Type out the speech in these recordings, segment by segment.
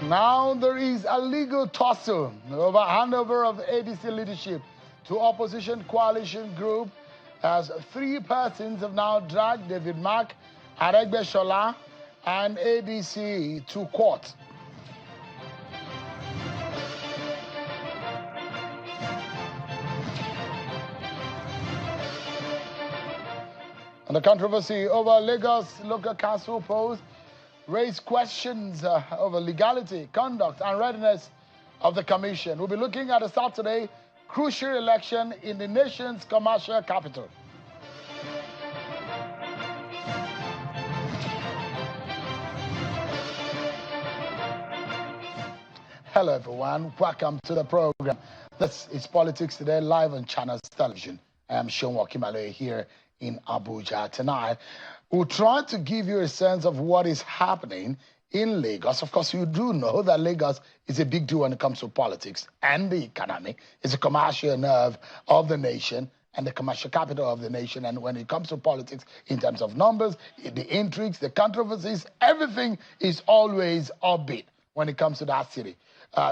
Now there is a legal tussle over handover of ADC leadership to opposition coalition group, as 3 persons have now dragged David Mark, Aregbe-Shola, and ADC to court. And the controversy over Lagos local council polls raised questions over legality, conduct, and readiness of the commission. We'll be looking at a Saturday crucial election in the nation's commercial capital. Hello everyone, welcome to the program. This is Politics Today, live on Channels Television. I am Sean Wakimale here in Abuja tonight. We'll try to give you a sense of what is happening in Lagos. Of course, you do know that Lagos is a big deal when it comes to politics and the economy. It's a commercial nerve of the nation and the commercial capital of the nation. And when it comes to politics, in terms of numbers, the intrigues, the controversies, everything is always upbeat when it comes to that city.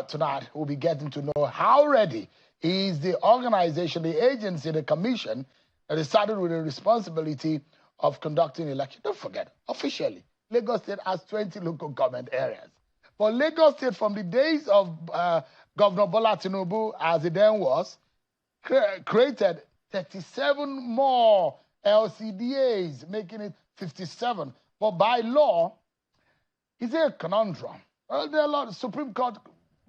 Tonight, we'll be getting to know how ready is the organization, the agency, the commission that is started with the responsibility of conducting election. Don't forget, officially, Lagos State has 20 local government areas. But Lagos State, from the days of Governor Bola Tinubu, as it then was, created 37 more LCDAs, making it 57. But by law, it's a conundrum. Well, there are a lot of Supreme Court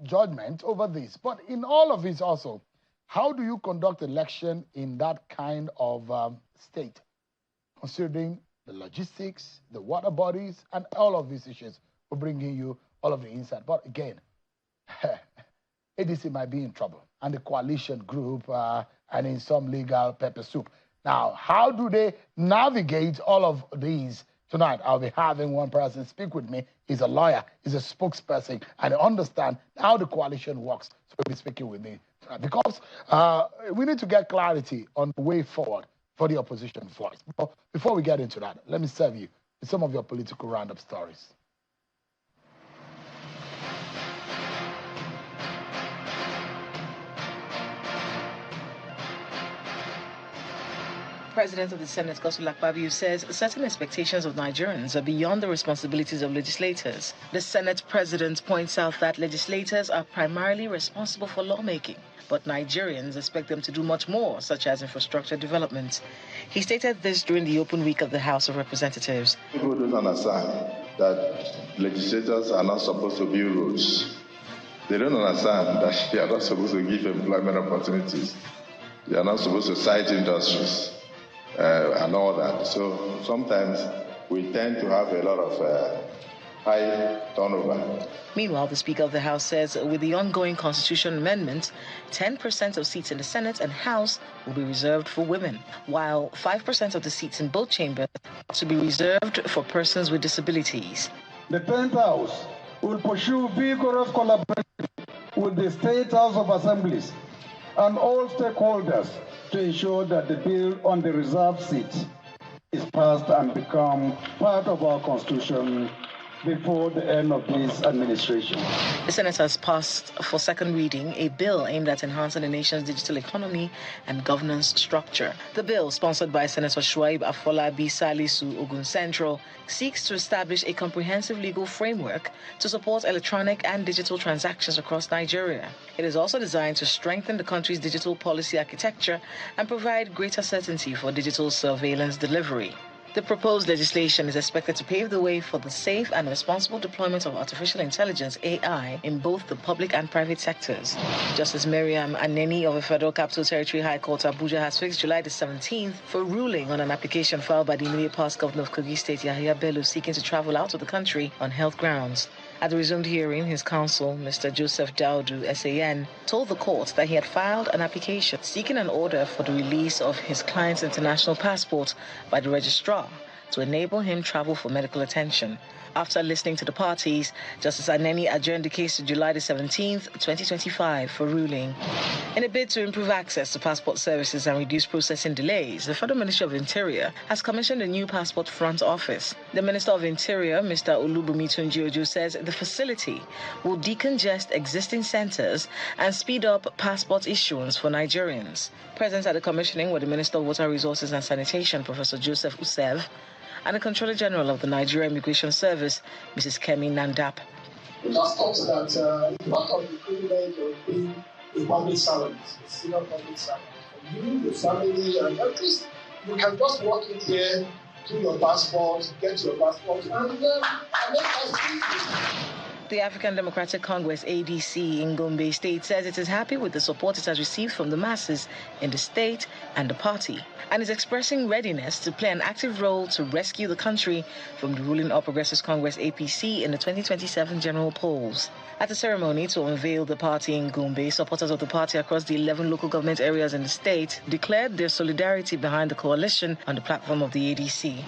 judgment over this. But in all of this also, how do you conduct election in that kind of state, considering the logistics, the water bodies, and all of these issues? We're bringing you all of the insight. But again, ADC might be in trouble, and the coalition group, and in some legal pepper soup. Now, how do they navigate all of these? Tonight, I'll be having one person speak with me. He's a lawyer, he's a spokesperson, and I understand how the coalition works. So he'll be speaking with me tonight, because we need to get clarity on the way forward for the opposition voice. But before we get into that, let me serve you with some of your political roundup stories. President of the Senate, Godswill Akpabio, says certain expectations of Nigerians are beyond the responsibilities of legislators. The Senate president points out that legislators are primarily responsible for lawmaking, but Nigerians expect them to do much more, such as infrastructure development. He stated this during the open week of the House of Representatives. People don't understand that legislators are not supposed to build roads. They don't understand that they are not supposed to give employment opportunities. They are not supposed to cite industries. And all that. So sometimes we tend to have a lot of high turnover. Meanwhile, the Speaker of the House says with the ongoing constitution amendment, 10% of seats in the Senate and House will be reserved for women, while 5% of the seats in both chambers to be reserved for persons with disabilities. The 10th House will pursue vigorous collaboration with the State House of Assemblies and all stakeholders to ensure that the bill on the reserved seat is passed and become part of our Constitution before the end of this administration. The Senate has passed for second reading a bill aimed at enhancing the nation's digital economy and governance structure. The bill, sponsored by Senator Shuaib Afolabi Salisu Ogun Central, seeks to establish a comprehensive legal framework to support electronic and digital transactions across Nigeria. It is also designed to strengthen the country's digital policy architecture and provide greater certainty for digital surveillance delivery. The proposed legislation is expected to pave the way for the safe and responsible deployment of artificial intelligence, AI, in both the public and private sectors. Justice Mariam Aneni of the Federal Capital Territory High Court, Abuja, has fixed July the 17th for ruling on an application filed by the newly passed governor of Kogi State, Yahya Bello, seeking to travel out of the country on health grounds. At the resumed hearing, his counsel, Mr. Joseph Daudu, SAN, told the court that he had filed an application seeking an order for the release of his client's international passport by the registrar to enable him travel for medical attention. After listening to the parties, Justice Aneni adjourned the case to July the 17th, 2025 for ruling. In a bid to improve access to passport services and reduce processing delays, the Federal Ministry of Interior has commissioned a new passport front office. The Minister of Interior, Mr. Olubunmi Tunji-Ojo, says the facility will decongest existing centers and speed up passport issuance for Nigerians. Present at the commissioning were the Minister of Water Resources and Sanitation, Professor Joseph Usev, and the Controller General of the Nigeria Immigration Service, Mrs. Kemi Nandap. It just talks that part of the privilege of being a public servant, a senior public servant, for you, your family, and at least you can just walk in here, do your passport, get your passport, and make us easy. The African Democratic Congress, ADC, in Gombe State says it is happy with the support it has received from the masses in the state and the party, and is expressing readiness to play an active role to rescue the country from the ruling All Progressives Congress, APC, in the 2027 general polls. At the ceremony to unveil the party in Gombe, supporters of the party across the 11 local government areas in the state declared their solidarity behind the coalition on the platform of the ADC.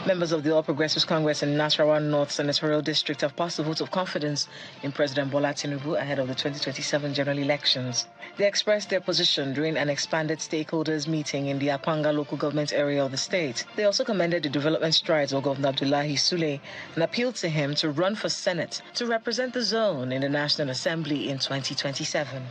Members of the All Progressives Congress in Nasarawa North Senatorial District have passed a vote of confidence in President Bola Tinubu ahead of the 2027 general elections. They expressed their position during an expanded stakeholders meeting in the Akwanga local government area of the state. They also commended the development strides of Governor Abdullahi Sule and appealed to him to run for Senate to represent the zone in the National Assembly in 2027.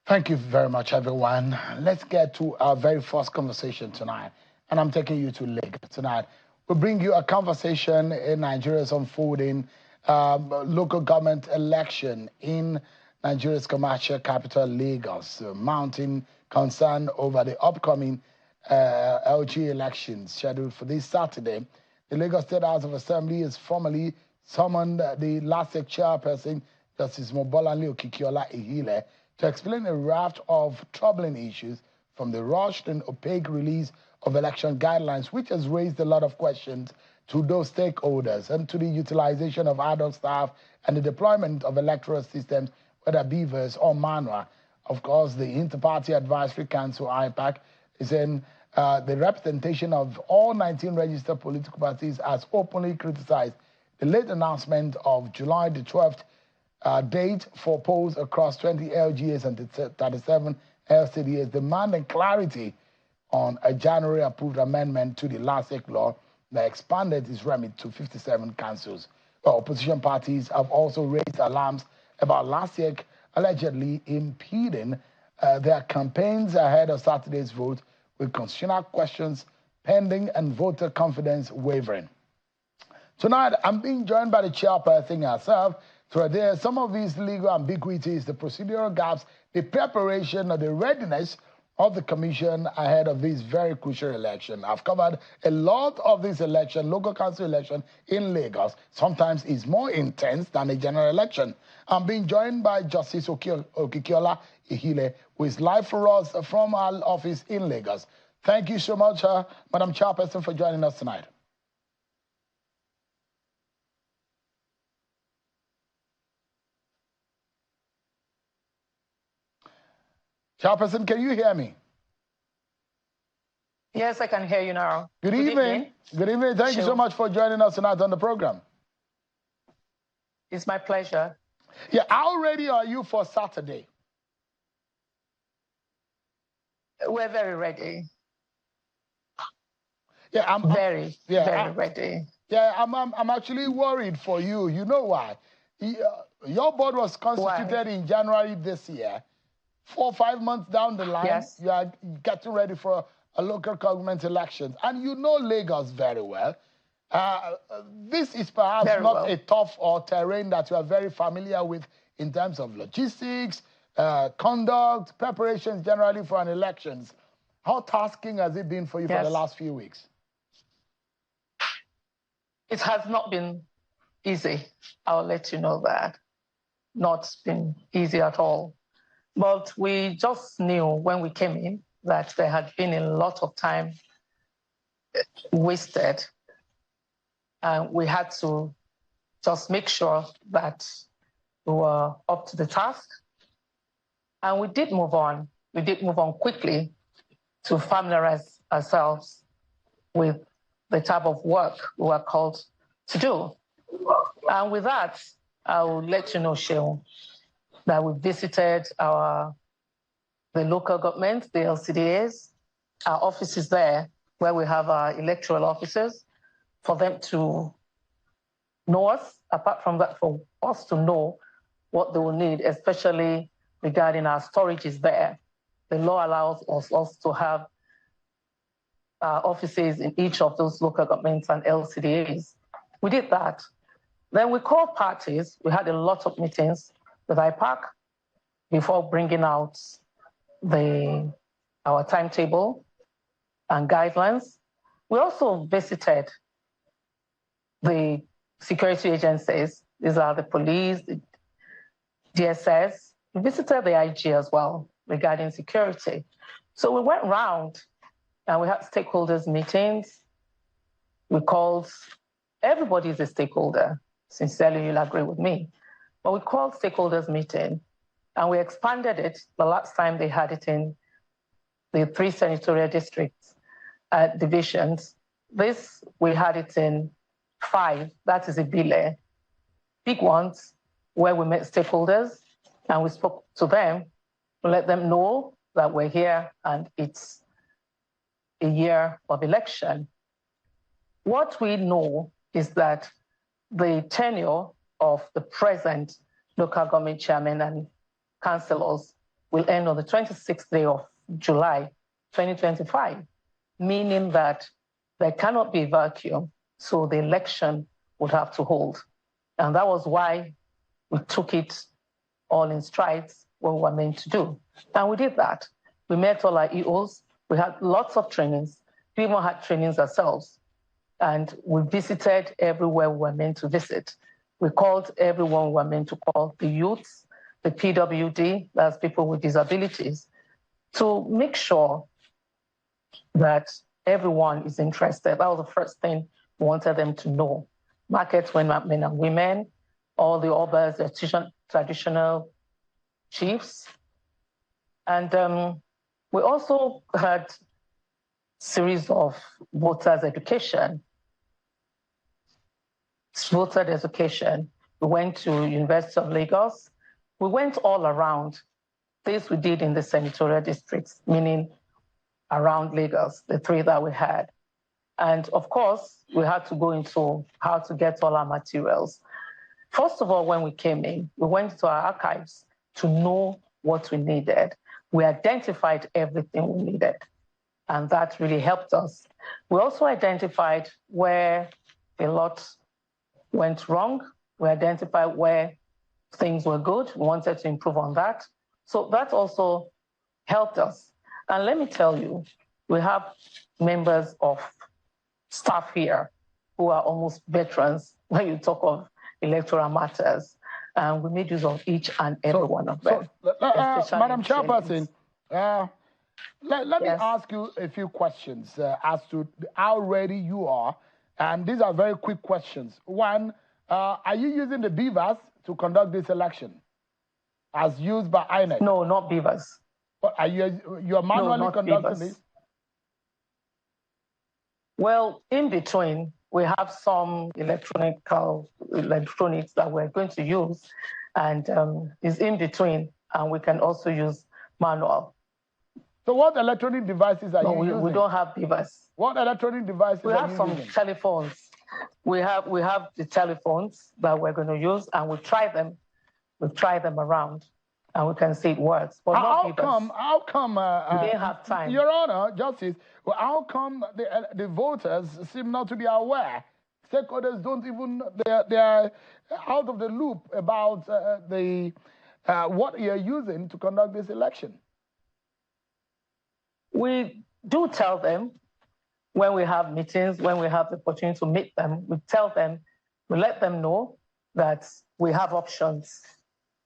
Thank you very much, everyone. Let's get to our very first conversation tonight. And I'm taking you to Lagos tonight. We'll bring you a conversation in Nigeria's unfolding local government election in Nigeria's commercial capital, Lagos, mounting concern over the upcoming LG elections scheduled for this Saturday. The Lagos State House of Assembly has formally summoned the LASIEC chairperson, Justice Mobolanle Okikiola-Ihile, to explain a raft of troubling issues from the rushed and opaque release of election guidelines, which has raised a lot of questions to those stakeholders and to the utilization of adult staff and the deployment of electoral systems, whether beavers or manual. Of course, the Inter-Party Advisory Council, IPAC, is in the representation of all 19 registered political parties has openly criticized the late announcement of July the 12th date for polls across 20 LGAs and 37 LCDAs, demanding clarity on a January-approved amendment to the LASIEC law that expanded its remit to 57 councils. Opposition parties have also raised alarms about LASIEC allegedly impeding their campaigns ahead of Saturday's vote, with constitutional questions pending and voter confidence wavering. Tonight, I'm being joined by the chairperson herself to address some of these legal ambiguities, the procedural gaps, the preparation or the readiness of the commission ahead of this very crucial election. I've covered a lot of this election, local council election in Lagos. Sometimes it's more intense than a general election. I'm being joined by Justice Okikiola-Ihile, who is live for us from our office in Lagos. Thank you so much, Madam Chairperson, for joining us tonight. Chairperson, can you hear me? Yes, I can hear you now. Good evening. Good evening. Thank you so much for joining us tonight on the program. It's my pleasure. Yeah, how ready are you for Saturday? We're very ready. Yeah, I'm very ready. Yeah, I'm actually worried for you. You know why? Your board was constituted in January this year. 4 or 5 months down the line, yes, you are getting ready for a local government elections. And you know Lagos very well. This is perhaps not a tough or terrain that you are very familiar with in terms of logistics, conduct, preparations generally for an elections. How tasking has it been for you for the last few weeks? It has not been easy. I'll let you know that. Not been easy at all. But we just knew when we came in that there had been a lot of time wasted. And we had to just make sure that we were up to the task And we did move on. We did move on quickly to familiarize ourselves with the type of work we were called to do. And with that, I will let you know, Sheil, that we visited the local government, the LCDAs, our offices there, where we have our electoral officers, for them to know us. Apart from that, for us to know what they will need, especially regarding our storages there. The law allows us to have offices in each of those local governments and LCDAs. We did that. Then we called parties. We had a lot of meetings with IPAC before bringing out our timetable and guidelines. We also visited the security agencies. These are the police, the DSS. We visited the IG as well regarding security. So we went round and we had stakeholders meetings. We called, everybody is a stakeholder. Sincerely, you'll agree with me. But we called stakeholders meeting and we expanded it. The last time they had it in the 3 senatorial districts divisions. This, we had it in 5, that is a Ibile. Big ones where we met stakeholders and we spoke to them to let them know that we're here and it's a year of election. What we know is that the tenure of the present local government chairman and councillors will end on the 26th day of July 2025, meaning that there cannot be a vacuum, so the election would have to hold. And that was why we took it all in strides, what we were meant to do. And we did that. We met all our EOs. We had lots of trainings. We even had trainings ourselves. And we visited everywhere we were meant to visit. We called everyone we were meant to call, the youths, the PWD, that's people with disabilities, to make sure that everyone is interested. That was the first thing we wanted them to know. Markets, men and women, all the others, the traditional chiefs. And we also had a series of voters education. Voter education. We went to University of Lagos. We went all around. This we did in the senatorial districts, meaning around Lagos, the 3 that we had. And of course, we had to go into how to get all our materials. First of all, when we came in, we went to our archives to know what we needed. We identified everything we needed, and that really helped us. We also identified where a lot went wrong. We identified where things were good. We wanted to improve on that. So that also helped us. And let me tell you, we have members of staff here who are almost veterans when you talk of electoral matters. And we made use of each and every one of them. Madam Chairperson, let me ask you a few questions as to how ready you are. And these are very quick questions. One, are you using the beavers to conduct this election as used by INEC? No, not beavers. Are you're manually conducting this? Well, in between, we have some electronics that we're going to use, and it's in between, and we can also use manual. So what electronic devices are you using? We don't have beavers. What electronic devices are you using? We have some telephones. We have the telephones that we're going to use, and we try them around, and we can see it works. But how come? We didn't have time. Your Honor, Justice. Well, how come the voters seem not to be aware? Stakeholders don't even they're out of the loop about what you're using to conduct this election. We do tell them when we have meetings, when we have the opportunity to meet them. We tell them, we let them know that we have options.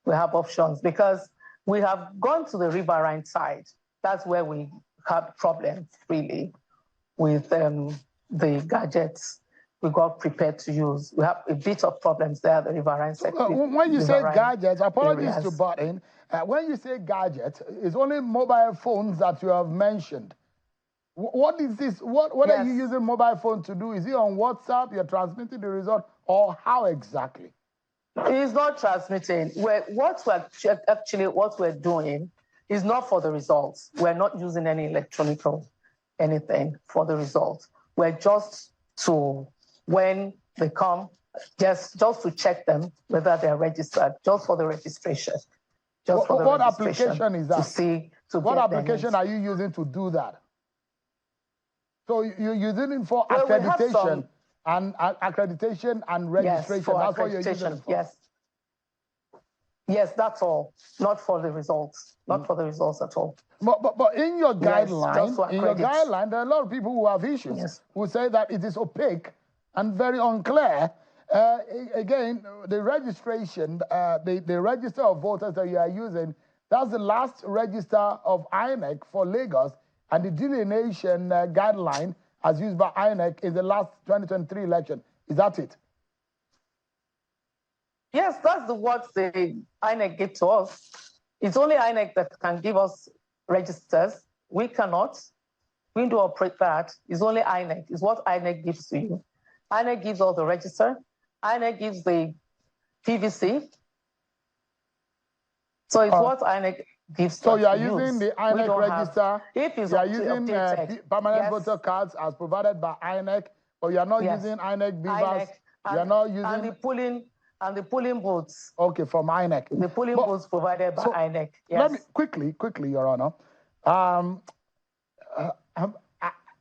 We have options because we have gone to the riverine side. That's where we have problems, really, with the gadgets. we got prepared to use. We have a bit of problems there at the riverine sector. When you say gadgets, apologies to butt in. When you say gadgets, it's only mobile phones that you have mentioned. What is this? What are you using mobile phone to do? Is it on WhatsApp? You're transmitting the result, or how exactly? It's not transmitting. What we're doing is not for the results. We're not using any electronic anything for the results. We're just to, when they come, just to check them whether they're registered, just for the registration. Just for the what registration application is that? What application are you using to do that? So you're using it for accreditation and registration. Yes, that's what you're using it for. Yes, that's all. Not for the results. Not for the results at all. But in your guideline, there are a lot of people who have issues who say that it is opaque and very unclear. Again, the registration, the register of voters that you are using, that's the last register of INEC for Lagos, and the delineation guideline as used by INEC is the last 2023 election. Is that it? Yes, that's what the INEC gave to us. It's only INEC that can give us registers. We cannot. We do operate that. It's only INEC. It's what INEC gives to you. INEC gives all the register. INEC gives the PVC. So it's what INEC gives to us. So you are using the INEC register. You are using permanent voter cards as provided by INEC, but you are not using INEC beavers. You are not using and the polling booths. Okay, from INEC. The polling booths provided by INEC. Yes. Let me quickly, Your Honor.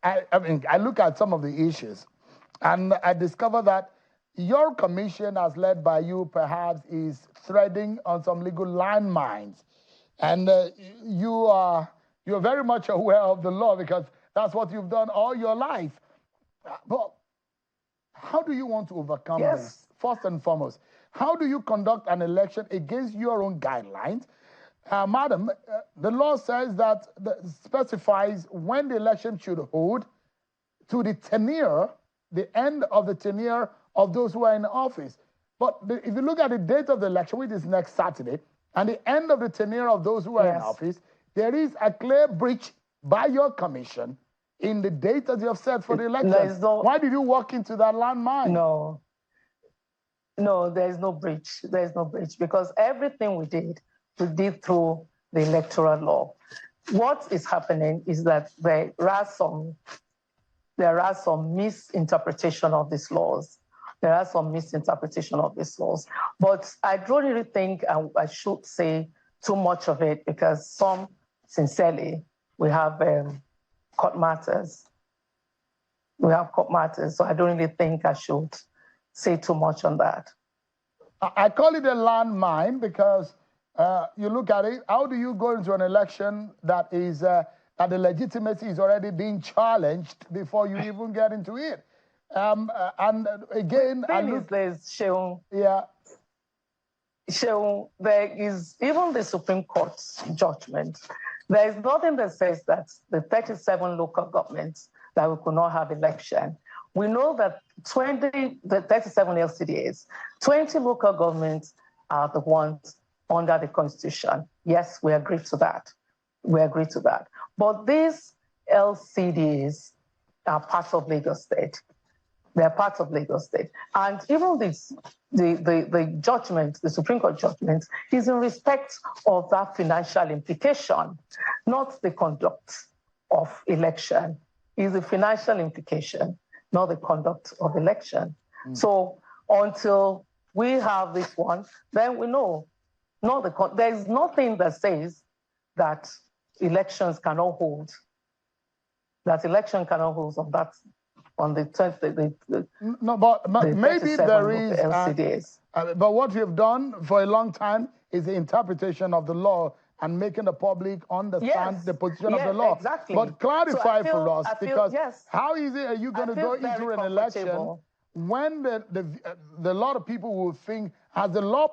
I look at some of the issues, and I discover that your commission, as led by you, perhaps is threading on some legal landmines, and you're very much aware of the law because that's what you've done all your life. But how do you want to overcome this? First and foremost, how do you conduct an election against your own guidelines? Madam, the law says that specifies when the election should hold to the tenure, the end of the tenure of those who are in office. But if you look at the date of the election, which is next Saturday, and the end of the tenure of those who are in office, there is a clear breach by your commission in the date that you have set for the election. Why did you walk into that landmine? No, there is no breach. There is no breach because everything we did through the electoral law. What is happening is that there are some misinterpretation of these laws. There are some misinterpretation of these laws. But I don't really think I should say too much of it because sincerely, we have court matters. We have court matters, so I don't really think I should say too much on that. I call it a landmine because you look at it, how do you go into an election that is that the legitimacy is already being challenged before you even get into it? And again, Sheung, there is even the Supreme Court's judgment. There is nothing that says that the 37 local governments that we could not have election. We know that the 37 LCDAs, 20 local governments are the ones under the Constitution. Yes, we agree to that. We agree to that. But these LCDs are part of Lagos State. They're part of Lagos State. And even the judgment, the Supreme Court judgment, is in respect of that financial implication, not the conduct of election. Is the financial implication, not the conduct of election. So until we have this one, then we know. There is nothing that says that elections cannot hold. That election cannot hold on the 20th. No, but maybe there is LCDs. But what we have done for a long time is the interpretation of the law and making the public understand the position of the law. Exactly. But clarify for us, because how easy are you going to go into an election when the lot of people will think, as the law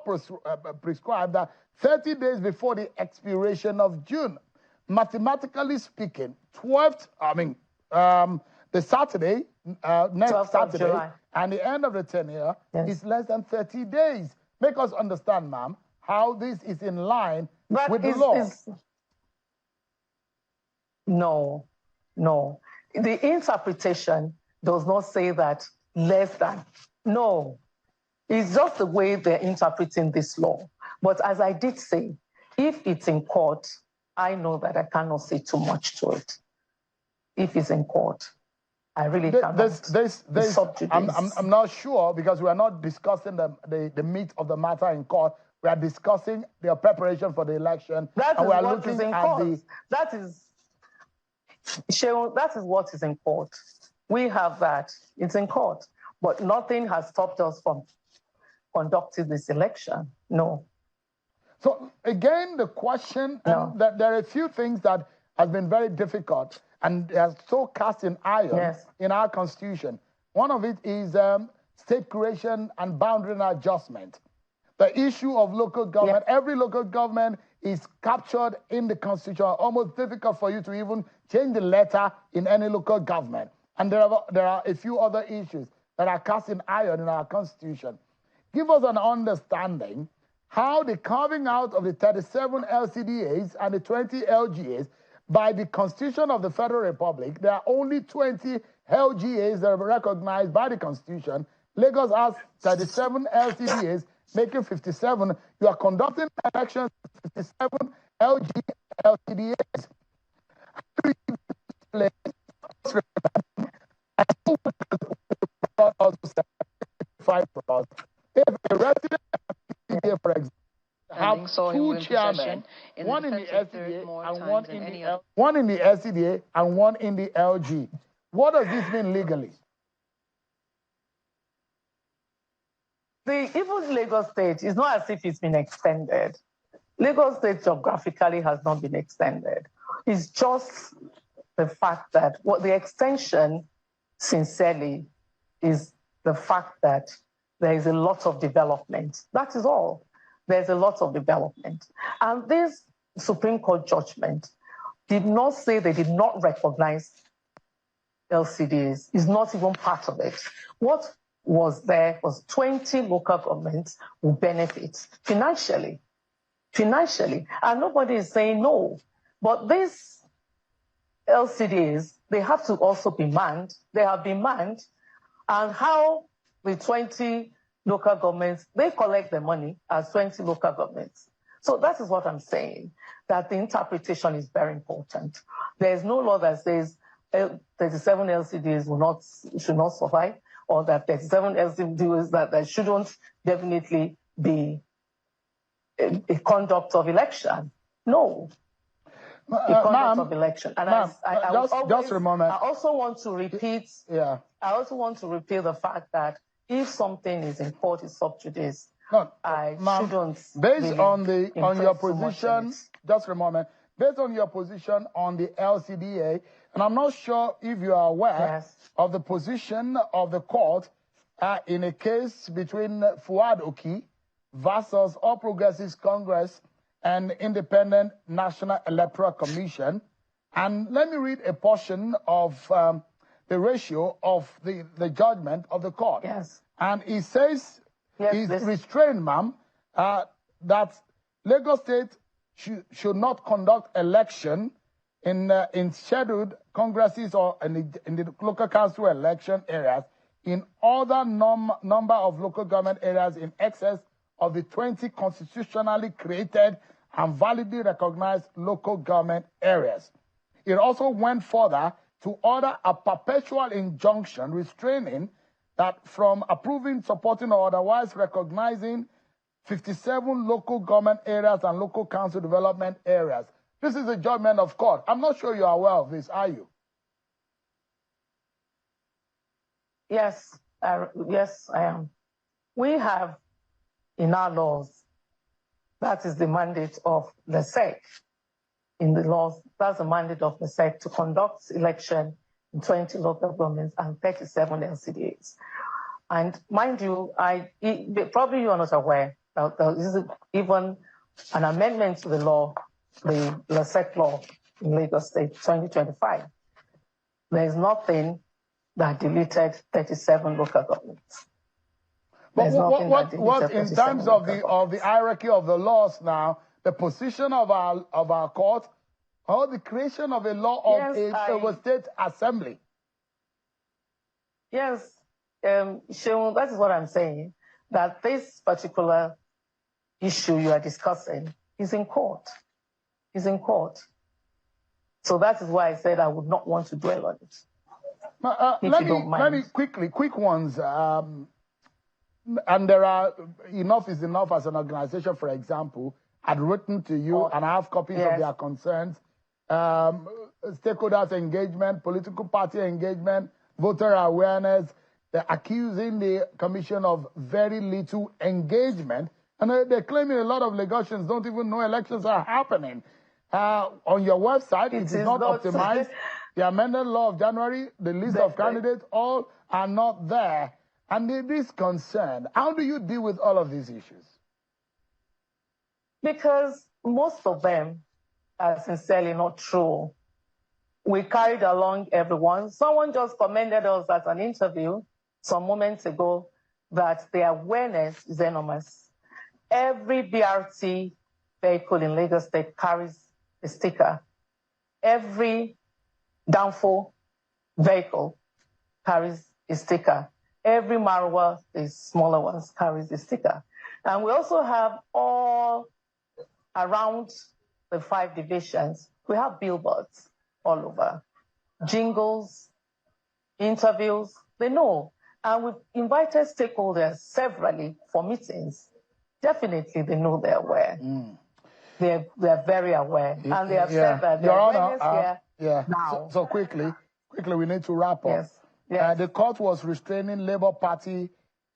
prescribed, that 30 days before the expiration of June, mathematically speaking, the Saturday next 12th of Saturday, July. and the end of the tenure Yes. is less than 30 days. Make us understand, ma'am, how this is in line with the law. No. The interpretation does not say that less than. No. It's just the way they're interpreting this law. But as I did say, if it's in court, I know that I cannot say too much to it. If it's in court, I really cannot. I'm not sure, because we are not discussing the meat of the matter in court. We are discussing their preparation for the election. That is what is in court. That is what is in court. We have that. It's in court. But nothing has stopped us from conducting this election. No. So again, the question, that there are a few things that has been very difficult and has so cast in iron in our constitution. One of it is state creation and boundary adjustment. The issue of local government, every local government is captured in the constitution. Almost difficult for you to even change the letter in any local government. And there are a few other issues that are cast in iron in our constitution. Give us an understanding how the carving out of the 37 LCDAs and the 20 LGAs by the Constitution of the Federal Republic, there are only 20 LGAs that are recognized by the Constitution. Lagos has 37 LCDAs, making 57. You are conducting elections with 57 LCDAs. If a resident, for example, have two chairmen, one in the SCDA and one in the SCDA and one in the LG. What does this mean legally? Even Lagos State, it's not as if it's been extended. Lagos State geographically has not been extended. It's just the fact that what the extension, sincerely, is the fact that there is a lot of development. That is all. There's a lot of development. And this Supreme Court judgment did not say they did not recognize LCDs. It's not even part of it. What was there was 20 local governments who benefit financially. And nobody is saying no. But these LCDs, they have to also be manned. They have been manned. And how the 20 local governments, they collect the money as 20 local governments. So that is what I'm saying, that the interpretation is very important. There is no law that says 37 LCDs should not survive, or that 37 LCDs that shouldn't definitely be a conduct of election. No. A conduct of election. And just a moment. I also want to repeat the fact that if something is in court, it's sub judice. I shouldn't. Based on your position, just a moment. Based on your position on the LCDA, and I'm not sure if you are aware of the position of the court in a case between Fuad Oki versus All Progressives Congress and Independent National Electoral Commission. And let me read a portion of the ratio of the judgment of the court. Yes. And it says, restrained, ma'am, that Lagos State should not conduct election in scheduled congresses or in the local council election areas in other number of local government areas in excess of the 20 constitutionally created and validly recognized local government areas. It also went further to order a perpetual injunction restraining that from approving, supporting, or otherwise recognizing 57 local government areas and local council development areas. This is a judgment of court. I'm not sure you're aware of this, are you? Yes, yes, I am. We have in our laws, that is the mandate of the SEC. In the laws, that's the mandate of the SEC to conduct election in 20 local governments and 37 LCDAs. And mind you, probably you are not aware that there is even an amendment to the law, the LASIEC law in Lagos State 2025. There is nothing that deleted 37 local governments. But what in terms of the hierarchy of the laws now, the position of our court, or the creation of a law of a state assembly? Yes, Seun, that is what I'm saying, that this particular issue you are discussing is in court. Is in court. So that is why I said I would not want to dwell on it. Let me quick ones. And there are, enough is enough as an organization, for example, had written to you and I have copies of their concerns. Stakeholders engagement, political party engagement, voter awareness. They're accusing the commission of very little engagement. And they're claiming a lot of Lagosians don't even know elections are happening. On your website, it is not optimized. The amended law of January, the list of candidates, all are not there. And this concern, how do you deal with all of these issues? Because most of them are sincerely not true. We carried along everyone. Someone just commended us at an interview some moments ago that the awareness is enormous. Every BRT vehicle in Lagos State carries a sticker. Every downfall vehicle carries a sticker. Every Marwa, the smaller ones, carries a sticker. And we also have all around the 5 divisions, we have billboards all over. Jingles, interviews, they know. And we've invited stakeholders severally for meetings. Definitely, they know they're aware. They're very aware. And they have said that the awareness here now. So quickly, we need to wrap up. Yes. Yes. The court was restraining Labour Party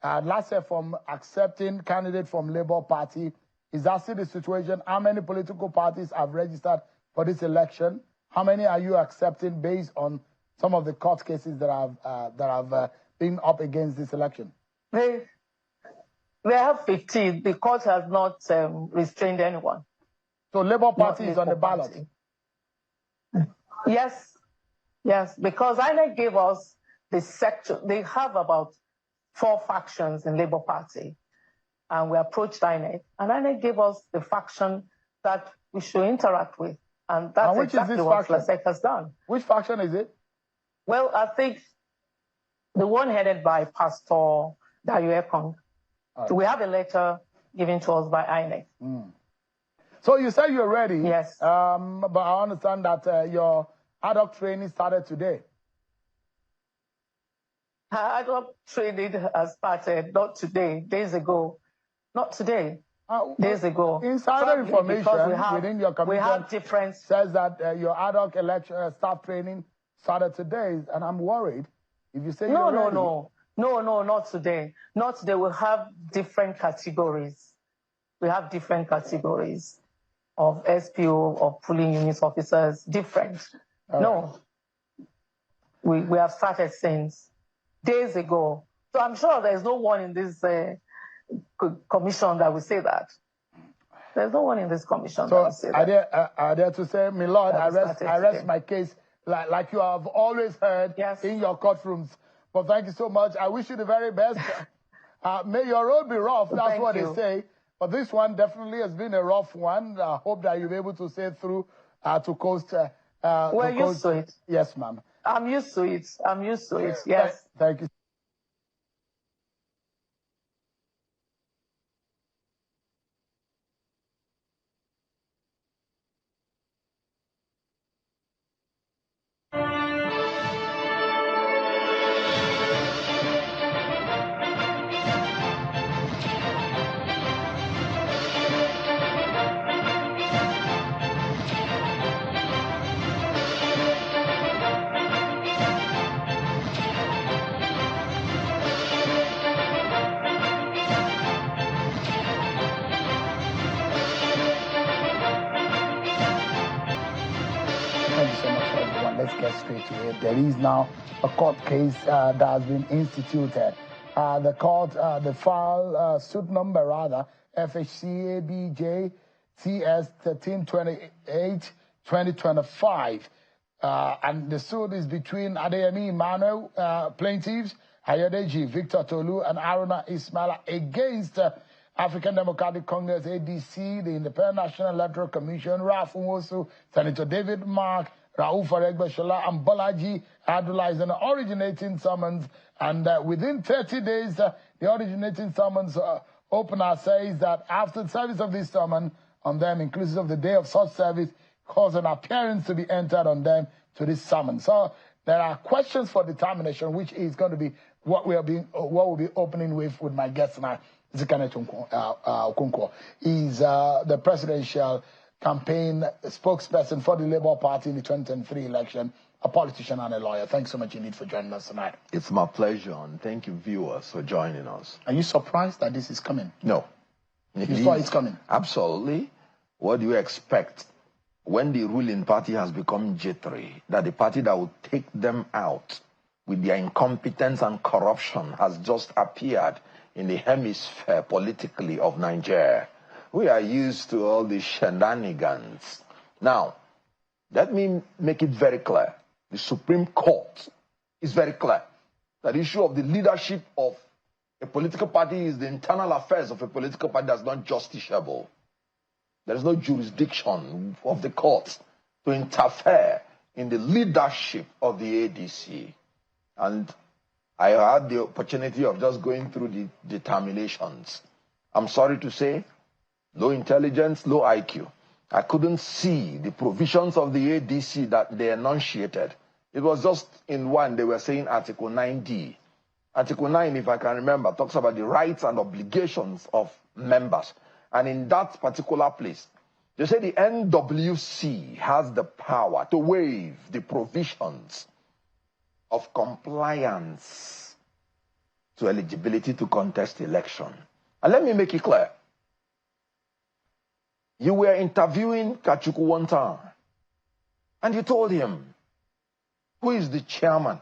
LASIEC from accepting candidate from Labour Party. Is that still the situation? How many political parties have registered for this election? How many are you accepting based on some of the court cases that have been up against this election? They have 15. The court has not restrained anyone. So Labour Party is on the ballot? Yes, because INEC gave us the section. They have about 4 factions in Labour Party. And we approached INEC, and INEC gave us the faction that we should interact with. And that's exactly what LASIEC has done. Which faction is it? Well, I think the one headed by Pastor Dayo Ekong. Right. So we have a letter given to us by INEC. So you said you're ready. Yes. But I understand that your ad hoc training started today. Ad hoc training has started, not today, days ago. Not today, days ago. Insider information within your commission we have different says that your ad hoc election staff training started today, and I'm worried. If you say No, not today. Not today. We have different categories. We have different categories of SPO, of polling unit officers, different. No. We have started since days ago. So I'm sure there's no one in this commission that will say that. There's no one in this commission that will say that. I dare to say, my Lord, I rest my case like you have always heard in your courtrooms. But thank you so much. I wish you the very best. May your road be rough. That's what they say. But this one definitely has been a rough one. I hope that you'll be able to say through to coast. We're used to it. Yes, ma'am. I'm used to it. Yes. Thank you. Let's get straight to it. There is now a court case that has been instituted. The court, the file, suit number rather, FHCABJ TS 1328 2025. And the suit is between Adeyemi Emmanuel, plaintiffs, Ayodeji, Victor Tolu, and Aruna Ismaila against African Democratic Congress, ADC, the Independent National Electoral Commission, Ralph Nwosu, Senator David Mark, Raouf Aregbesola, and Bolaji Abdullah is an originating summons. And within 30 days, the originating summons opener says that after the service of this summons on them, inclusive of the day of such service, cause an appearance to be entered on them to this summons. So there are questions for determination, which is going to be what we'll be opening with my guest tonight. Okonkwo is the presidential campaign spokesperson for the Labour Party in the 2023 election, a politician and a lawyer. Thanks so much indeed for joining us tonight. It's my pleasure, and thank you, viewers, for joining us. Are you surprised that this is coming? No. You thought it's coming? Absolutely. What do you expect when the ruling party has become jittery, that the party that will take them out with their incompetence and corruption has just appeared in the hemisphere politically of Nigeria? We are used to all these shenanigans. Now, let me make it very clear. The Supreme Court is very clear that the issue of the leadership of a political party is the internal affairs of a political party that's not justiciable. There is no jurisdiction of the court to interfere in the leadership of the ADC. And I had the opportunity of just going through the determinations. I'm sorry to say, low intelligence, low IQ. I couldn't see the provisions of the ADC that they enunciated. It was just in one, they were saying Article 9D. Article 9, if I can remember, talks about the rights and obligations of members. And in that particular place, they say the NWC has the power to waive the provisions of compliance to eligibility to contest election. And let me make it clear. You were interviewing Kachukwu one time, and you told him, who is the chairman?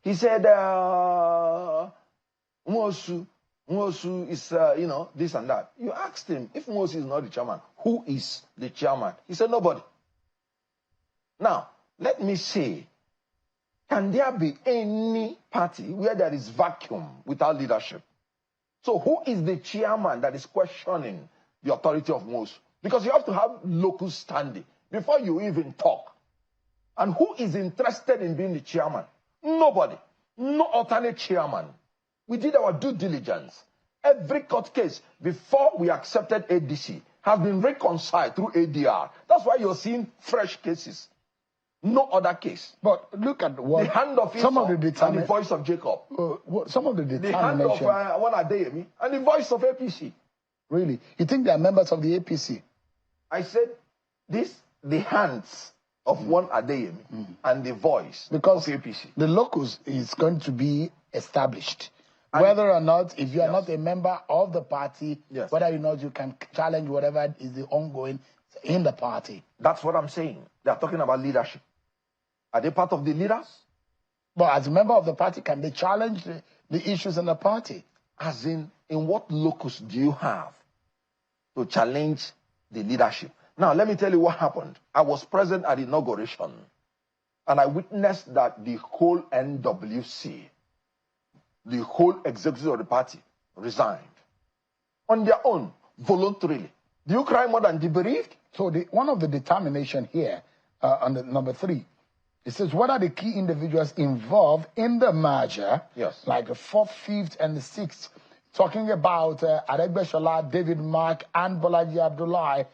He said, Nwosu is, this and that. You asked him, if Nwosu is not the chairman, who is the chairman? He said, nobody. Now, let me say, can there be any party where there is vacuum without leadership? So who is the chairman that is questioning the authority of Nwosu? Because you have to have local standing before you even talk. And who is interested in being the chairman? Nobody. No alternate chairman. We did our due diligence. Every court case before we accepted ADC has been reconciled through ADR. That's why you're seeing fresh cases. No other case. But look at what the hand of some of the and the voice of Jacob. Some of the determination. The hand of one Adeyemi and the voice of APC. Really? You think they are members of the APC? I said the hands of one Adeyemi and the voice because of APC. The locus is going to be established. And whether or not, if you are not a member of the party, whether or not you can challenge whatever is the ongoing in the party. That's what I'm saying. They are talking about leadership. Are they part of the leaders? But as a member of the party, can they challenge the issues in the party? As in what locus do you have to challenge the leadership? Now, let me tell you what happened. I was present at the inauguration, and I witnessed that the whole NWC, the whole executive of the party, resigned on their own, voluntarily. Do you cry more than the bereaved? So one of the determination here, on the number 3, it says, what are the key individuals involved in the merger? Yes. Like the 4th, 5th, and the 6th. Talking about Aregbesola, David Mark, and Bolaji Abdullah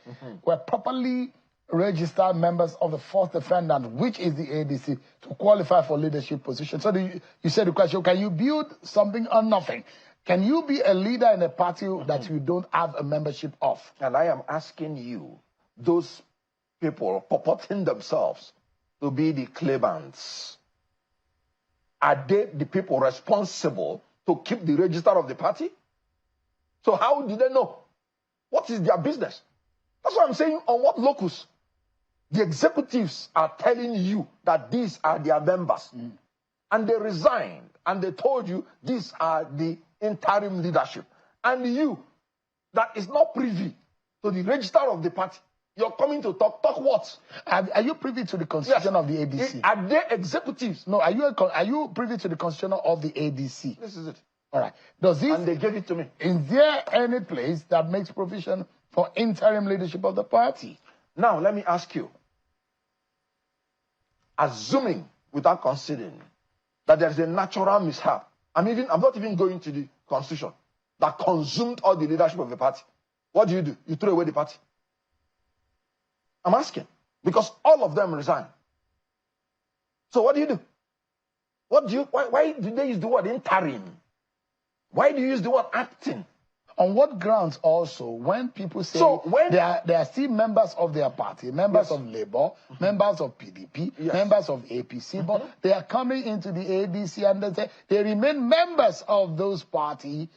were properly registered members of the 4th defendant, which is the ADC, to qualify for leadership position. So you said the question, can you build something on nothing? Can you be a leader in a party that you don't have a membership of? And I am asking you, those people purporting themselves to be the claimants, are they the people responsible to keep the register of the party? So how do they know? What is their business? That's what I'm saying. On what locus? The executives are telling you that these are their members. And they resigned. And they told you these are the interim leadership. And you, that is not privy to the register of the party, You're coming to talk. Talk what? Are you privy to the constitution of the ADC? Are they executives? No, are you privy to the constitution of the ADC? This is it. All right. Does this? And they gave it to me. Is there any place that makes provision for interim leadership of the party? Now, let me ask you. Assuming, without considering, that there's a natural mishap, I'm not even going to the constitution, that consumed all the leadership of the party. What do? You throw away the party. I'm asking. Because all of them resign. So what do? Why do they use the word interim? Why do you use the word acting? On what grounds also, when people say they are still members of their party, members of Labour, members of PDP, members of APC, but they are coming into the ADC and they say they remain members of those parties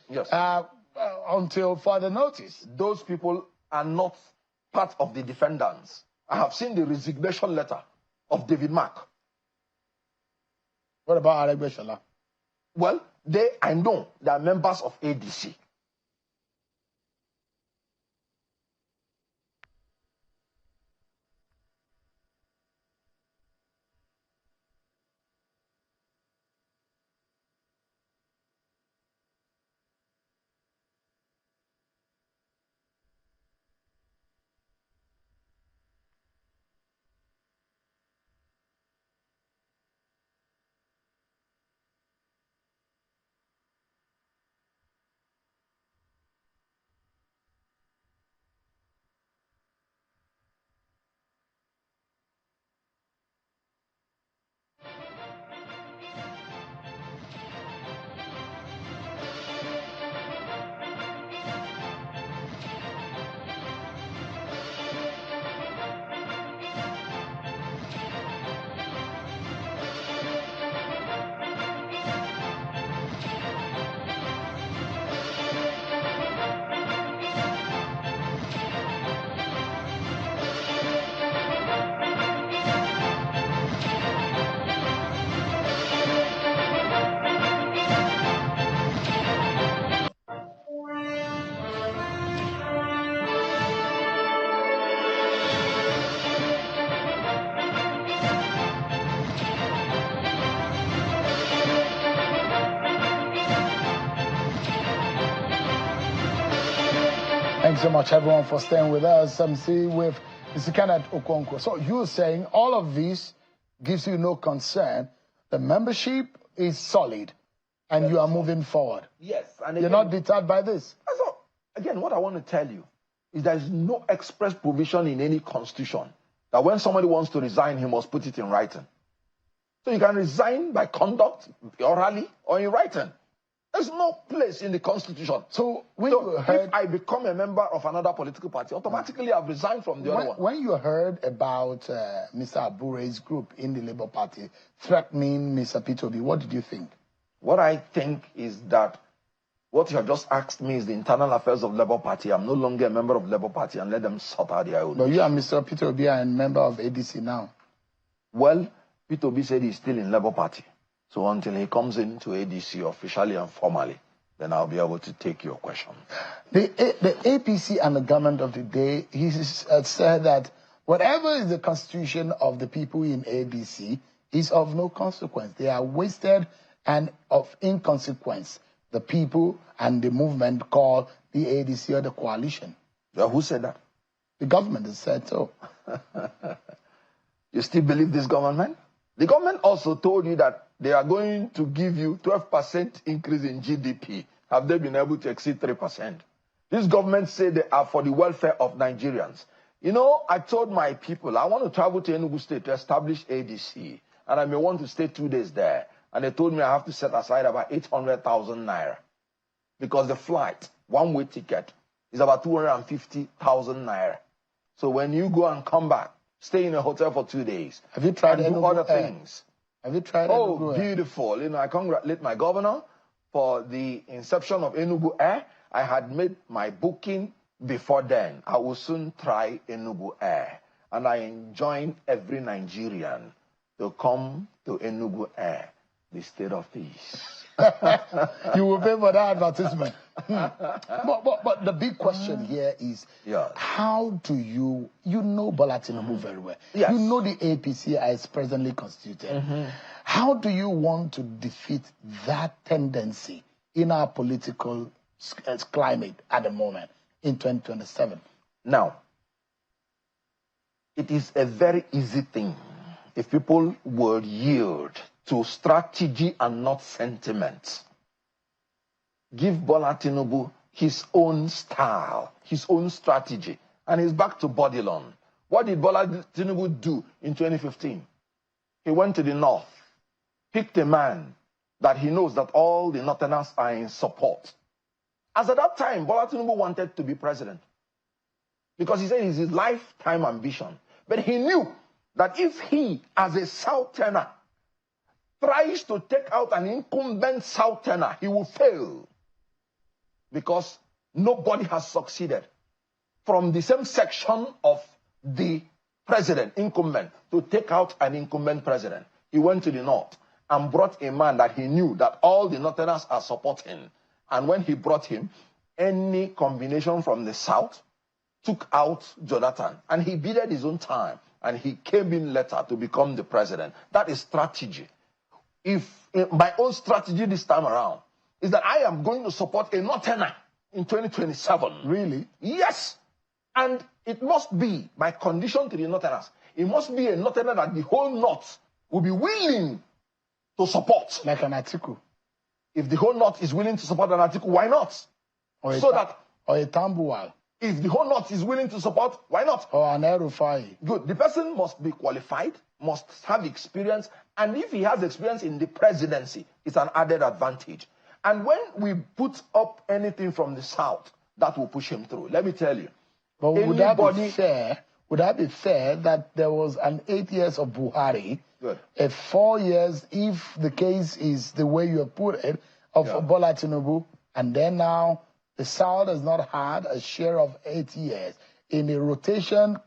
until further notice. Those people are not part of the defendants. I have seen the resignation letter of David Mark. What about Aregbesola? Well, I know they are members of ADC. Thanks so much, everyone, for staying with us. I'm seeing with Mr. Kenneth Okonkwo. So you're saying all of this gives you no concern. The membership is solid, and you are moving forward. Yes. And you're not deterred by this. So, again, what I want to tell you is there is no express provision in any constitution that when somebody wants to resign, he must put it in writing. So you can resign by conduct, orally, or in writing. There's no place in the constitution. So if I become a member of another political party, automatically I've resigned from the other one. When you heard about Mr. Abure's group in the Labour Party threatening Mr. Peter Obi, what did you think? What I think is that what you have just asked me is the internal affairs of Labour Party. I'm no longer a member of Labour Party, and let them sort out their own. But you and Mr. Peter Obi are a member of ADC now. Well, Peter Obi said he's still in Labour Party. So until he comes into ADC officially and formally, then I'll be able to take your question. The APC and the government of the day, he said that whatever is the constitution of the people in ADC is of no consequence. They are wasted and of inconsequence. The people and the movement called the ADC or the coalition. Well, who said that? The government has said so. You still believe this government? The government also told you that they are going to give you 12% increase in GDP. Have they been able to exceed 3%? This government said they are for the welfare of Nigerians. You know, I told my people, I want to travel to Enugu State to establish ADC, and I may want to stay 2 days there. And they told me I have to set aside about 800,000 naira. Because the flight, one-way ticket, is about 250,000 naira. So when you go and come back, stay in a hotel for 2 days. Have you tried and do other things? Have you tried Enugu? Oh, beautiful. You know, I congratulate my governor for the inception of Enugu Air. I had made my booking before then. I will soon try Enugu Air. And I enjoin every Nigerian to come to Enugu Air. the state of peace. You will pay for that advertisement. But the big question here is, how do you know Bola Tinubu very well. Yes. You know the APC as presently constituted. How do you want to defeat that tendency in our political climate at the moment in 2027? Now, it is a very easy thing if people would yield to strategy and not sentiment. Give Bola Tinubu his own style, his own strategy, and he's back to Bodilon. What did Bola Tinubu do in 2015? He went to the north, picked a man that he knows that all the Northerners are in support. As at that time, Bola Tinubu wanted to be president because he said it's his lifetime ambition. But he knew that if he, as a Southerner, tries to take out an incumbent Southerner, he will fail. Because nobody has succeeded from the same section of the president, incumbent, to take out an incumbent president. He went to the north and brought a man that he knew that all the Northerners are supporting. And when he brought him, any combination from the south took out Jonathan. And he bided his own time. And he came in later to become the president. That is strategy. If my own strategy this time around is that I am going to support a Northerner in 2027. Really? Yes. And it must be my condition to the Northerners. It must be a Northerner that the whole North will be willing to support. Like an Atiku. If the whole North is willing to support an Atiku, why not? Or a Tambuwal. If the whole North is willing to support, why not? Or an Erufai. Good. The person must be qualified, must have experience, and if he has experience in the presidency, it's an added advantage. And when we put up anything from the south, that will push him through. Let me tell you. But would that be fair? Would that be fair that there was an 8 years of Buhari, a 4 years, if the case is the way you have put it, of Bola Tinubu, and then now the South has not had a share of 8 years in the rotation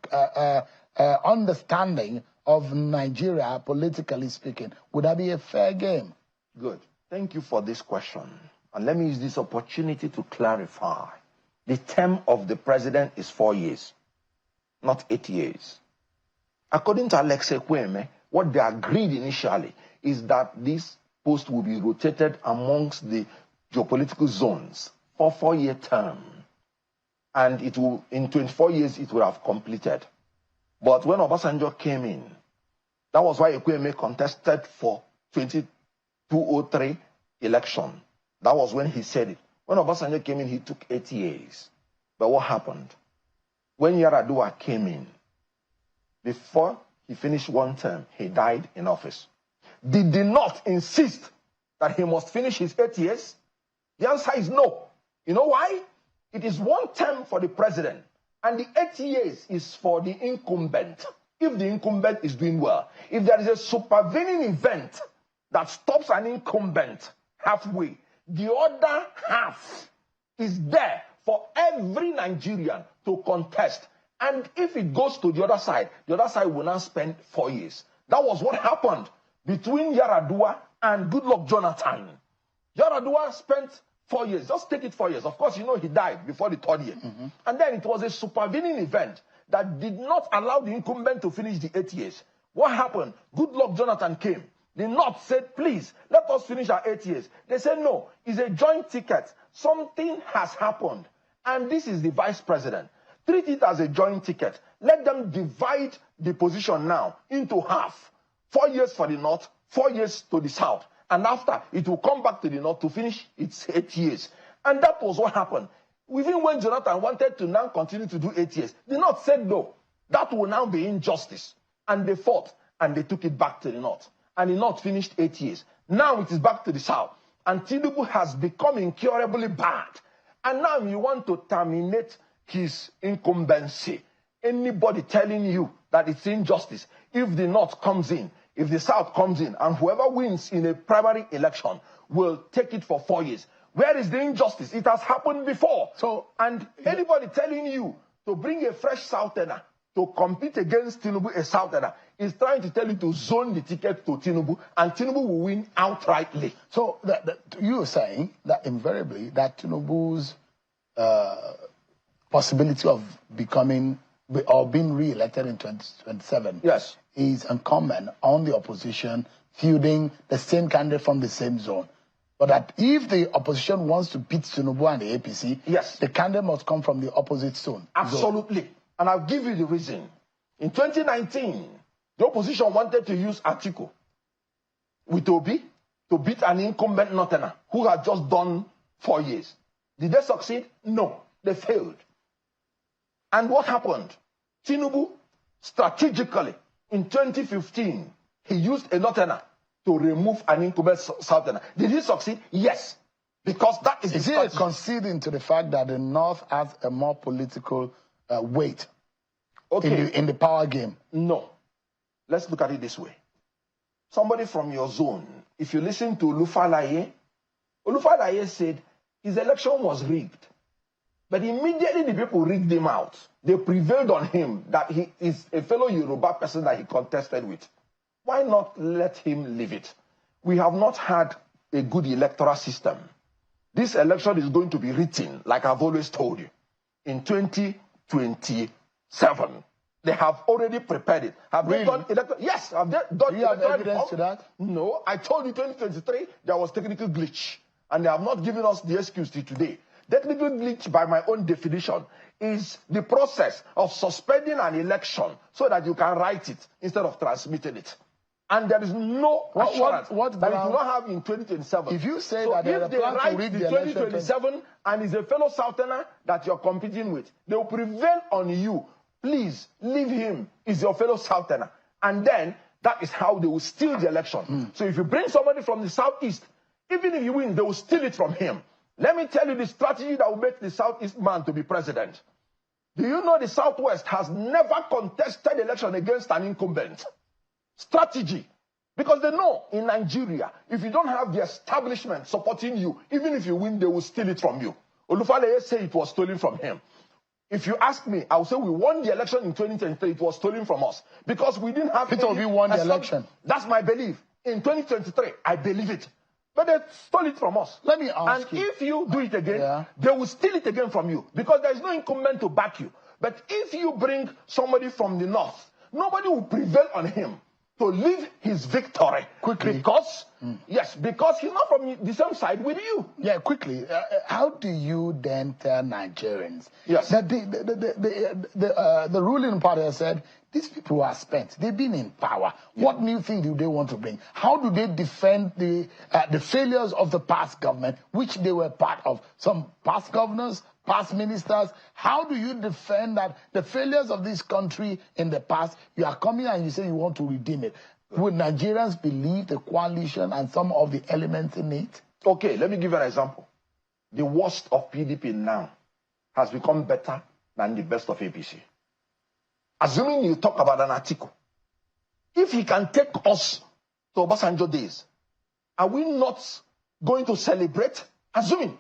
understanding of Nigeria, politically speaking? Would that be a fair game? Good. Thank you for this question. And let me use this opportunity to clarify. The term of the president is 4 years, not 8 years. According to LASIEC, what they agreed initially is that this post will be rotated amongst the geopolitical zones for 4-year term. And it will, in 24 years, it will have completed. But when Obasanjo came in, that was why Ekweme contested for 2203 election. That was when he said it. When Obasanjo came in, he took 8 years. But what happened? When Yaradua came in, before he finished one term, he died in office. Did they not insist that he must finish his 8 years? The answer is no. You know why? It is one term for the president, and the 8 years is for the incumbent. If the incumbent is doing well, if there is a supervening event that stops an incumbent halfway, the other half is there for every Nigerian to contest. And if it goes to the other side will now spend 4 years. That was what happened between Yaradua and Goodluck Jonathan. Yaradua spent 4 years. Just take it 4 years. Of course, you know he died before the 3rd year. And then it was a supervening event that did not allow the incumbent to finish the 8 years. What happened? Goodluck Jonathan came. The North said, please, let us finish our 8 years. They said, no, it's a joint ticket. Something has happened. And this is the vice president. Treat it as a joint ticket. Let them divide the position now into half. 4 years for the North, 4 years to the South. And after, it will come back to the North to finish its 8 years. And that was what happened. Even when Jonathan wanted to now continue to do 8 years, the North said no. That will now be injustice. And they fought, and they took it back to the North. And the North finished 8 years. Now it is back to the South. And Tinubu has become incurably bad. And now you want to terminate his incumbency. Anybody telling you that it's injustice, if the North comes in, if the South comes in, and whoever wins in a primary election will take it for 4 years. Where is the injustice? It has happened before. And anybody telling you to bring a fresh Southerner to compete against Tinubu, a Southerner, is trying to tell you to zone the ticket to Tinubu, and Tinubu will win outrightly. So you are saying that invariably that Tinubu's possibility of becoming or being re-elected in 2027 yes, is incumbent on the opposition fielding the same candidate from the same zone. But that if the opposition wants to beat Tinubu and the APC, yes, the candidate must come from the opposite zone. Absolutely. And I'll give you the reason. In 2019, the opposition wanted to use Atiku with Obi to beat an incumbent Northerner who had just done 4 years. Did they succeed? No, they failed. And what happened? Tinubu, strategically, in 2015, he used a Northerner to remove an incumbent Southerner. Did he succeed? Yes. Because that is it conceding to the fact that the North has a more political weight in the power game? No. Let's look at it this way. Somebody from your zone, if you listen to Olufalaye said his election was rigged. But immediately the people rigged him out. They prevailed on him that he is a fellow Yoruba person that he contested with. Why not let him leave it? We have not had a good electoral system. This election is going to be written, like I've always told you, in 2027. They have already prepared it. Have they done electoral? Yes, have they done Do you have evidence to that? No, I told you 2023 there was technical glitch, and they have not given us the excuse till today. Technical glitch, by my own definition, is the process of suspending an election so that you can write it instead of transmitting it. And there is no assurance that you do not have in 2027. If you say so that if they write the 2027 and is a fellow Southerner that you're competing with, they will prevail on you. Please leave him. He's your fellow Southerner. And then that is how they will steal the election. So if you bring somebody from the Southeast, even if you win, they will steal it from him. Let me tell you the strategy that will make the Southeast man to be president. Do you know the Southwest has never contested election against an incumbent? Strategy. Because they know in Nigeria, if you don't have the establishment supporting you, even if you win, they will steal it from you. Olufalaye said it was stolen from him. If you ask me, I will say we won the election in 2023. It was stolen from us because we didn't have. Peter Obi won the election. That's my belief. In 2023, I believe it. But they stole it from us. Let me ask you. And if you do it again, they will steal it again from you because there is no incumbent to back you. But if you bring somebody from the north, nobody will prevail on him to leave his victory quickly. Because, yes, because he's not from the same side with you. Yeah, quickly. How do you then tell Nigerians that the ruling party has said, these people are spent. They've been in power. Yeah. What new thing do they want to bring? How do they defend the failures of the past government, which they were part of? Some past governors, past ministers. How do you defend that the failures of this country in the past, you are coming and you say you want to redeem it? Would Nigerians believe the coalition and some of the elements in it? Okay, let me give you an example. The worst of PDP now has become better than the best of APC. Assuming you talk about an article, if he can take us to Obasanjo days, are we not going to celebrate? Assuming.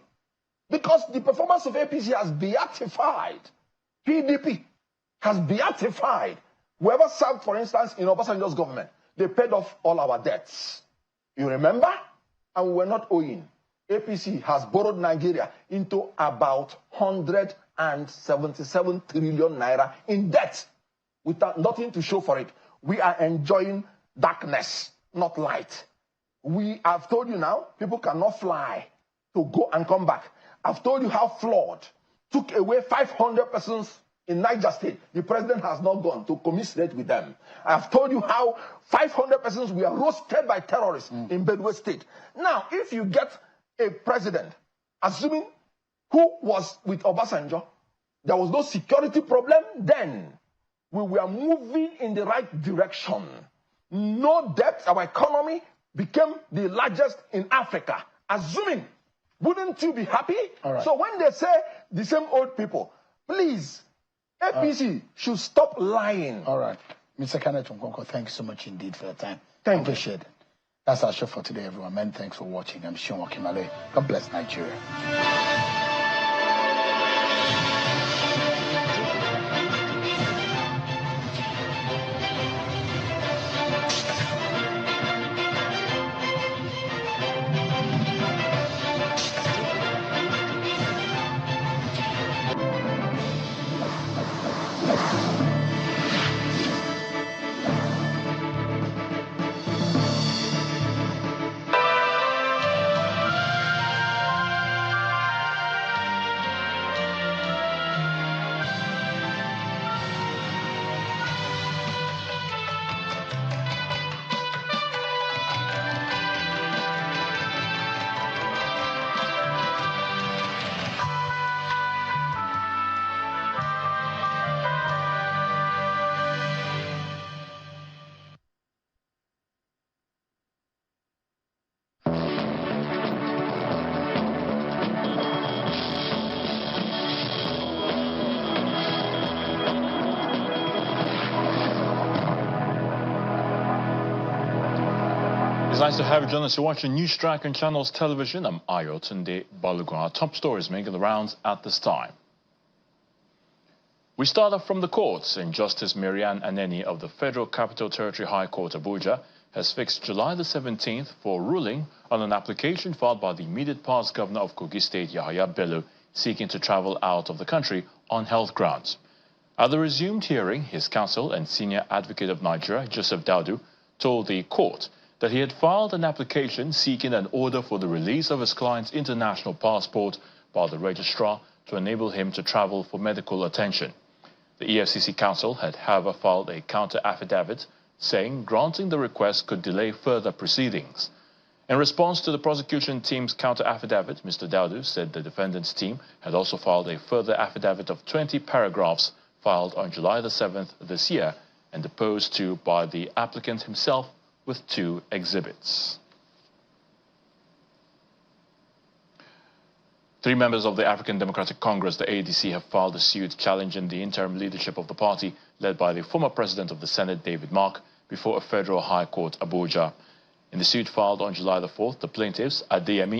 Because the performance of APC has beatified. PDP has beatified. Whoever served, for instance, in Obasanjo's government, they paid off all our debts. You remember? And we were not owing. APC has borrowed Nigeria into about 177 trillion naira in debt. Without nothing to show for it. We are enjoying darkness, not light. I've told you now, people cannot fly to go and come back. I've told you how flawed. Took away 500 persons in Niger State. The president has not gone to commiserate with them. I've told you how 500 persons were roasted by terrorists in Benue State. Now, if you get a president, assuming who was with Obasanjo, there was no security problem then. We were moving in the right direction. No debt, our economy became the largest in Africa. Assuming, wouldn't you be happy? Right. So when they say the same old people, please, APC should stop lying. All right. Mr. Kenneth Okonkwo, thank you so much indeed for your time. Thank you. Appreciate it. That's our show for today, everyone. Many thanks for watching. I'm Sean Wakimale. God bless Nigeria. Nice to have you join us. You're watching News Track and Channels Television. I'm Ayo Tunde Balogun. Our top stories making the rounds at this time. We start off from the courts, and Justice Marian Aneni of the Federal Capital Territory High Court, Abuja, has fixed July the 17th for ruling on an application filed by the immediate past governor of Kogi State, Yahaya Bello, seeking to travel out of the country on health grounds. At the resumed hearing, his counsel and senior advocate of Nigeria, Joseph Daudu, told the court that he had filed an application seeking an order for the release of his client's international passport by the registrar to enable him to travel for medical attention. The EFCC counsel had, however, filed a counter-affidavit saying granting the request could delay further proceedings. In response to the prosecution team's counter-affidavit, Mr. Daudu said the defendant's team had also filed a further affidavit of 20 paragraphs filed on July the 7th this year and deposed to by the applicant himself with 2 exhibits. 3 members of the African Democratic Congress, the ADC, have filed a suit challenging the interim leadership of the party, led by the former president of the Senate, David Mark, before a federal high court, Abuja. In the suit filed on July the 4th, the plaintiffs, Adeyemi